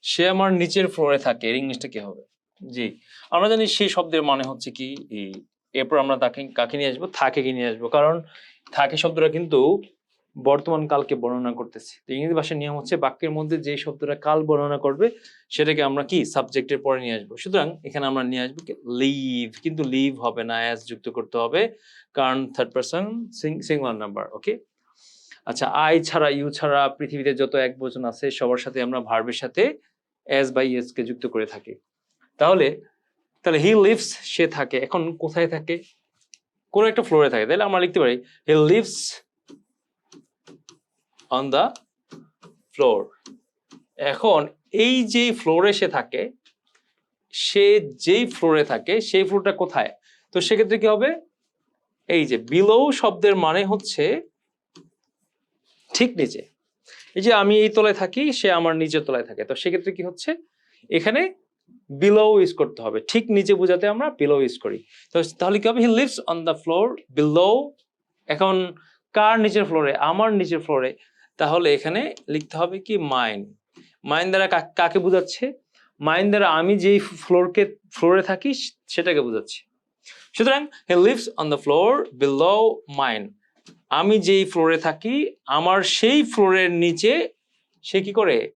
সে আমার নিচের ফ্লোরে থাকে, এর ইংলিশটা কি হবে? জি, আমরা জানি সেই শব্দের মানে হচ্ছে কি, এরপর আমরা তাকে কাকে নিয়ে আসবো, থাকে কি নিয়ে আসবো, কারণ থাকে শব্দটা কিন্তু বর্তমান কালকে বর্ণনা করতেছে। তো ইংরেজি ভাষার নিয়ম হচ্ছে বাক্যের মধ্যে যে শব্দটা কাল বর্ণনা করবে সেটাকে আমরা কি সাবজেক্টের পরে নিয়ে আসবো। সুতরাং এখানে আমরা নিয়ে আসবো কি লিভ, কিন্তু লিভ হবে না, অ্যাজ যুক্ত করতে হবে, কারণ থার্ড পারসন সিঙ্গুলার নাম্বার। ওকে, আচ্ছা, আই ছাড়া ইউ ছাড়া পৃথিবীতে যত একবচন আছে সবার সাথে আমরা ভার্বের সাথে এস বা ইএস কে যুক্ত করে থাকি। তাহলে তাহলে হি লিভস, সে থাকে। এখন কোথায় থাকে? কোন একটা ফ্লোরে থাকে, তাহলে আমরা লিখতে পারি he lives on the floor. এখন এই যে ফ্লোরে সে থাকে, সে যেই ফ্লোরে থাকে সেই ফ্লোরটা কোথায়? তো সেক্ষেত্রে কি হবে, এই যে বিলো শব্দের মানে হচ্ছে ঠিক নিচে। এই যে আমি এই তলায় থাকি, সে আমার নিচের তলায় থাকে, তো সেক্ষেত্রে কি হচ্ছে, এখানে বিলো ইউজ করতে হবে, ঠিক নিচে বোঝাতে আমরা বিলো ইউজ করি। তো তাহলে কি হবে, হি lives on the floor below. এখন কার নিচের ফ্লোরে? আমার নিচের ফ্লোরে। তাহলে এখানে লিখতে হবে কি মাইন। মাইন দ্বারা কাকে বোঝাচ্ছে? মাইন দ্বারা আমি যেই ফ্লোরে থাকি সেটাকে বোঝাচ্ছে। সুতরাং হি lives on the floor below mine. আমি যেই ফ্লোরে থাকি আমার সেই ফ্লোরের নিচে সে কি করে?